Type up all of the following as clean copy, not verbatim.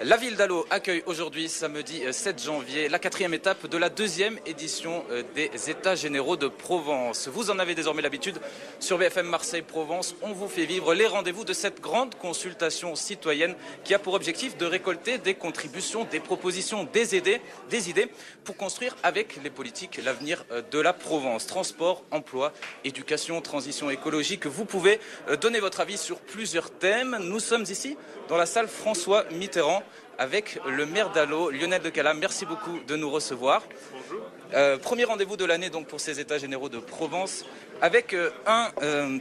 La ville d'Allot accueille aujourd'hui, samedi 7 janvier, la 4e étape de la 2e édition des États généraux de Provence. Vous en avez désormais l'habitude, sur BFM Marseille-Provence, on vous fait vivre les rendez-vous de cette grande consultation citoyenne qui a pour objectif de récolter des contributions, des propositions, des idées pour construire avec les politiques l'avenir de la Provence. Transport, emploi, éducation, transition écologique. Vous pouvez donner votre avis sur plusieurs thèmes. Nous sommes ici dans la salle François Mitterrand avec le maire d'Allot, Lionel de Calam. Merci beaucoup de nous recevoir. Bonjour. Premier rendez-vous de l'année donc pour ces États généraux de Provence avec un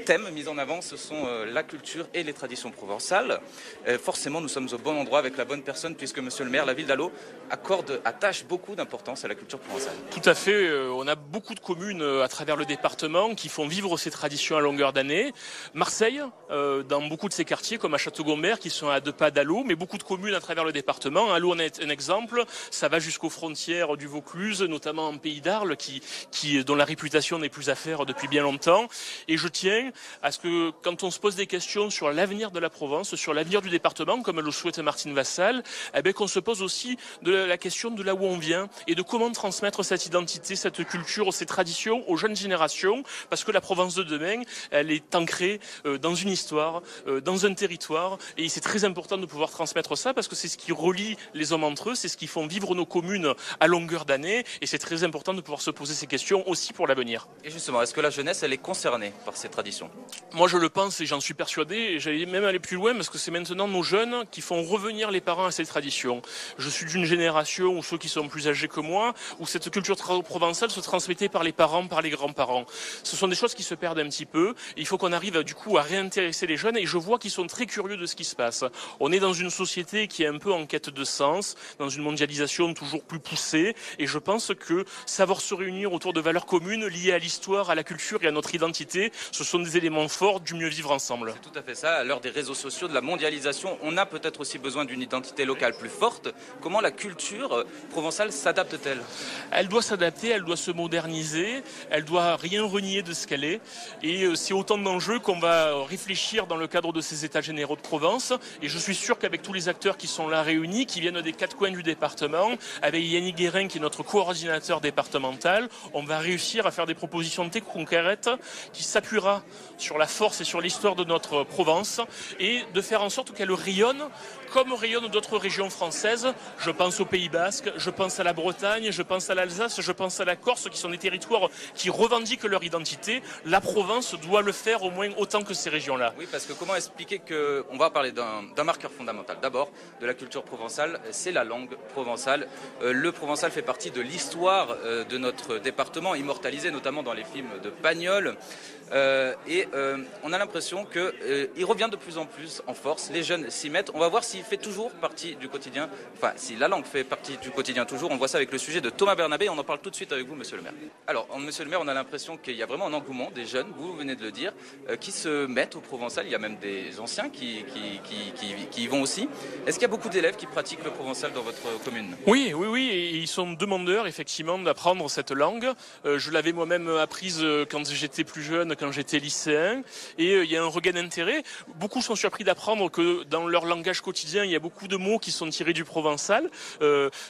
thème mis en avant, ce sont la culture et les traditions provençales. Forcément, nous sommes au bon endroit avec la bonne personne puisque monsieur le maire, la ville d'Allot attache beaucoup d'importance à la culture provençale. Tout à fait, on a beaucoup de communes à travers le département qui font vivre ces traditions à longueur d'année. Marseille, dans beaucoup de ces quartiers comme à Château-Gombert qui sont à 2 pas d'Allot, mais beaucoup de communes à travers le département. Allot en est un exemple, ça va jusqu'aux frontières du Vaucluse, notamment en Pays d'Arles dont la réputation n'est plus à faire depuis bien longtemps. Et je tiens à ce que quand on se pose des questions sur l'avenir de la Provence, sur l'avenir du département, comme le souhaite Martine Vassal, qu'on se pose aussi de la question de là où on vient et de comment transmettre cette identité, cette culture, ces traditions aux jeunes générations, parce que la Provence de demain, elle est ancrée dans une histoire, dans un territoire, et c'est très important de pouvoir transmettre ça, parce que c'est ce qui relie les hommes entre eux, c'est ce qui font vivre nos communes à longueur d'année, et c'est très important de pouvoir se poser ces questions aussi pour l'avenir. Et justement, est-ce que la jeunesse, elle est concernée par ces traditions? Moi, je le pense et j'en suis persuadé, et j'allais même aller plus loin, parce que c'est maintenant nos jeunes qui font revenir les parents à ces traditions. Je suis d'une génération, ou ceux qui sont plus âgés que moi, où cette culture provençale se transmettait par les parents, par les grands-parents. Ce sont des choses qui se perdent un petit peu. Il faut qu'on arrive du coup à réintéresser les jeunes, et je vois qu'ils sont très curieux de ce qui se passe. On est dans une société qui est un peu en quête de sens, dans une mondialisation toujours plus poussée, et je pense que savoir se réunir autour de valeurs communes liées à l'histoire, à la culture et à notre identité, ce sont des éléments forts du mieux vivre ensemble. C'est tout à fait ça. À l'heure des réseaux sociaux, de la mondialisation, on a peut-être aussi besoin d'une identité locale plus forte. Comment la culture provençale s'adapte-t-elle? Elle doit s'adapter, elle doit se moderniser, elle doit rien renier de ce qu'elle est. Et c'est autant d'enjeux qu'on va réfléchir dans le cadre de ces États généraux de Provence. Et je suis sûr qu'avec tous les acteurs qui sont là réunis, qui viennent des 4 coins du département, avec Yannick Guérin qui est notre coordinateur départemental, on va réussir à faire des propositions très concrètes qui s'appuiera sur la force et sur l'histoire de notre Provence et de faire en sorte qu'elle rayonne comme rayonnent d'autres régions françaises. Je pense au Pays Basque, je pense à la Bretagne, je pense à l'Alsace, je pense à la Corse, qui sont des territoires qui revendiquent leur identité. La Provence doit le faire au moins autant que ces régions-là. Oui, parce que comment expliquer qu'on va parler d'un marqueur fondamental d'abord de la culture provençale, c'est la langue provençale. Le provençal fait partie de l'histoire de notre département, immortalisé notamment dans les films de Pagnol. On a l'impression qu'il revient de plus en plus en force. Les jeunes s'y mettent. On va voir s'il fait toujours partie du quotidien. Enfin, si la langue fait partie du quotidien toujours. On voit ça avec le sujet de Thomas Bernabé. On en parle tout de suite avec vous, monsieur le maire. Alors, monsieur le maire, on a l'impression qu'il y a vraiment un engouement des jeunes, vous venez de le dire, qui se mettent au provençal. Il y a même des anciens qui y vont aussi. Est-ce qu'il y a beaucoup d'élèves qui pratiquent le provençal dans votre commune? Oui, et ils sont demandeurs effectivement d'apprendre cette langue. Je l'avais moi-même apprise quand j'étais plus jeune, quand j'étais lycéen, et il y a un regain d'intérêt. Beaucoup sont surpris d'apprendre que dans leur langage quotidien, il y a beaucoup de mots qui sont tirés du provençal, que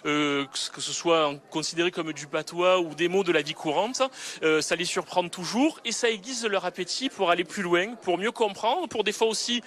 ce soit considéré comme du patois ou des mots de la vie courante. Ça les surprend toujours et ça aiguise leur appétit pour aller plus loin, pour mieux comprendre, pour des fois aussi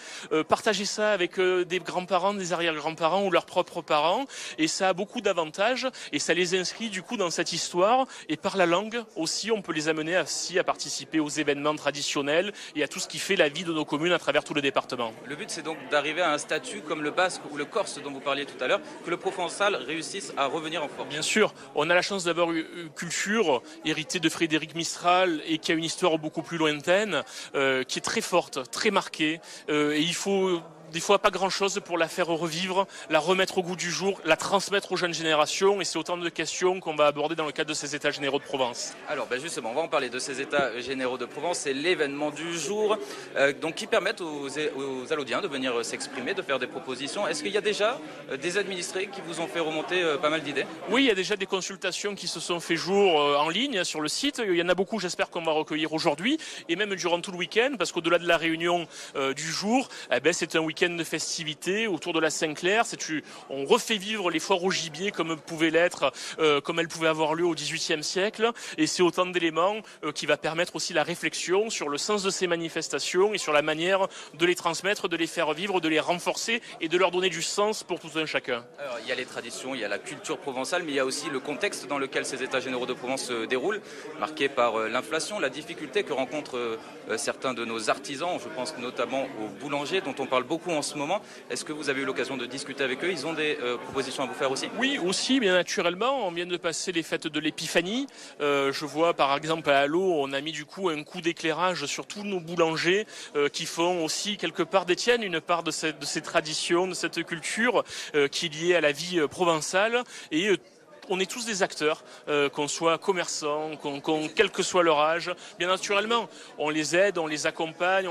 partager ça avec des grands-parents, des arrière-grands-parents ou leurs propres parents. Et ça a beaucoup d'avantages et ça les inscrit du coup dans cette histoire. Et par la langue aussi, on peut les amener aussi à participer aux événements traditionnels et à tout ce qui fait la vie de nos communes à travers tout le département. Le but, c'est donc d'arriver à un statut comme le basque ou le corse dont vous parliez tout à l'heure, que le provençal réussisse à revenir en force. Bien sûr, on a la chance d'avoir une culture héritée de Frédéric Mistral et qui a une histoire beaucoup plus lointaine, qui est très forte, très marquée, et il faut des fois pas grand-chose pour la faire revivre, la remettre au goût du jour, la transmettre aux jeunes générations, et c'est autant de questions qu'on va aborder dans le cadre de ces États généraux de Provence. Alors justement, on va en parler de ces États généraux de Provence, c'est l'événement du jour, donc qui permettent aux Allodiens de venir s'exprimer, de faire des propositions. Est-ce qu'il y a déjà des administrés qui vous ont fait remonter pas mal d'idées? Oui, il y a déjà des consultations qui se sont fait jour en ligne sur le site. Il y en a beaucoup, j'espère qu'on va recueillir aujourd'hui, et même durant tout le week-end, parce qu'au-delà de la réunion du jour, c'est un week-end week-end de festivités autour de la Saint-Clair. On refait vivre les foires au gibier comme elles pouvaient avoir lieu au XVIIIe siècle. Et c'est autant d'éléments qui va permettre aussi la réflexion sur le sens de ces manifestations et sur la manière de les transmettre, de les faire vivre, de les renforcer et de leur donner du sens pour tout un chacun. Alors, il y a les traditions, il y a la culture provençale, mais il y a aussi le contexte dans lequel ces États généraux de Provence se déroulent, marqué par l'inflation, la difficulté que rencontrent certains de nos artisans. Je pense notamment aux boulangers dont on parle beaucoup en ce moment. Est-ce que vous avez eu l'occasion de discuter avec eux? Ils ont des propositions à vous faire aussi? Oui, aussi, bien naturellement. On vient de passer les fêtes de l'Épiphanie. Je vois par exemple à Allo, on a mis du coup un coup d'éclairage sur tous nos boulangers qui font aussi quelque part détiennent une part de ces traditions, de cette culture qui est liée à la vie provençale et on est tous des acteurs, qu'on soit commerçants, quel que soit leur âge. Bien naturellement, on les aide, on les accompagne,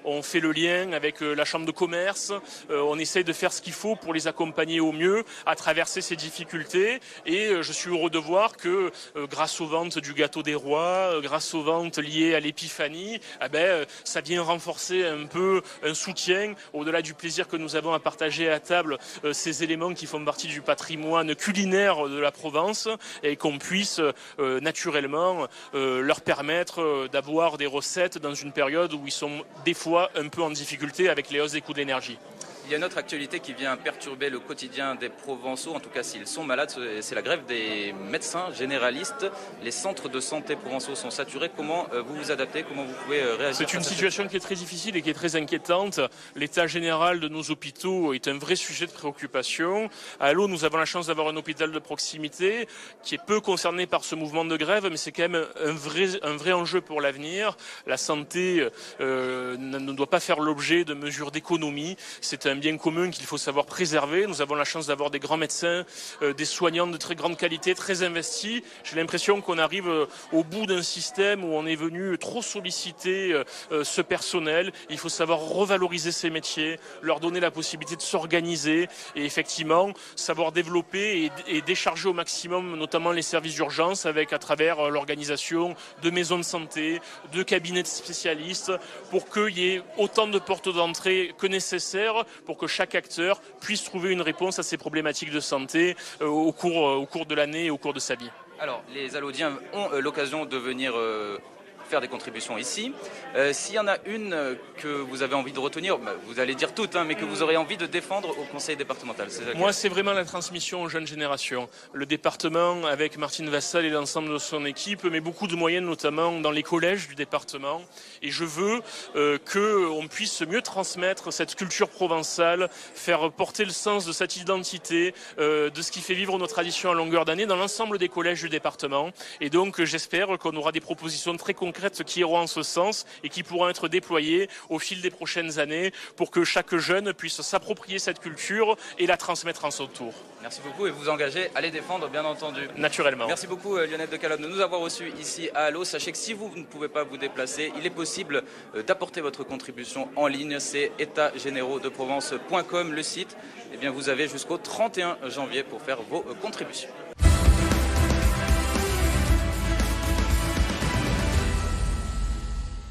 on fait le lien avec la chambre de commerce, on essaye de faire ce qu'il faut pour les accompagner au mieux à traverser ces difficultés. Et je suis heureux de voir que grâce aux ventes du gâteau des rois, grâce aux ventes liées à l'épiphanie, ça vient renforcer un peu un soutien au-delà du plaisir que nous avons à partager à table ces éléments qui font partie du patrimoine culinaire de la Provence et qu'on puisse naturellement leur permettre d'avoir des recettes dans une période où ils sont des fois un peu en difficulté avec les hausses des coûts de l'énergie. Il y a une autre actualité qui vient perturber le quotidien des Provençaux, en tout cas s'ils sont malades, c'est la grève des médecins généralistes. Les centres de santé provençaux sont saturés. Comment vous vous adaptez? Comment vous pouvez réagir? C'est une situation qui est très difficile et qui est très inquiétante. L'état général de nos hôpitaux est un vrai sujet de préoccupation. À Allo, nous avons la chance d'avoir un hôpital de proximité qui est peu concerné par ce mouvement de grève, mais c'est quand même un vrai enjeu pour l'avenir. La santé ne doit pas faire l'objet de mesures d'économie. C'est un bien commun qu'il faut savoir préserver. Nous avons la chance d'avoir des grands médecins, des soignants de très grande qualité, très investis. J'ai l'impression qu'on arrive au bout d'un système où on est venu trop solliciter ce personnel. Il faut savoir revaloriser ces métiers, leur donner la possibilité de s'organiser et effectivement savoir développer et décharger au maximum notamment les services d'urgence avec à travers l'organisation de maisons de santé, de cabinets de spécialistes pour qu'il y ait autant de portes d'entrée que nécessaire pour que chaque acteur puisse trouver une réponse à ces problématiques de santé au cours de l'année et au cours de sa vie. Alors, les Allodiens ont l'occasion de venir faire des contributions ici. S'il y en a une que vous avez envie de retenir, vous allez dire toutes, mais que vous aurez envie de défendre au conseil départemental. Moi, c'est vraiment la transmission aux jeunes générations. Le département, avec Martine Vassal et l'ensemble de son équipe, met beaucoup de moyens, notamment dans les collèges du département. Et je veux qu'on puisse mieux transmettre cette culture provençale, faire porter le sens de cette identité, de ce qui fait vivre nos traditions à longueur d'année dans l'ensemble des collèges du département. Et donc, j'espère qu'on aura des propositions très concrètes qui iront en ce sens et qui pourront être déployées au fil des prochaines années pour que chaque jeune puisse s'approprier cette culture et la transmettre en son tour. Merci beaucoup et vous engagez à les défendre, bien entendu. Naturellement. Merci beaucoup Lionel de Calonne de nous avoir reçus ici à Allo. Sachez que si vous ne pouvez pas vous déplacer, il est possible d'apporter votre contribution en ligne. C'est étatsgénérauxdeprovence.com le site. Eh bien, vous avez jusqu'au 31 janvier pour faire vos contributions.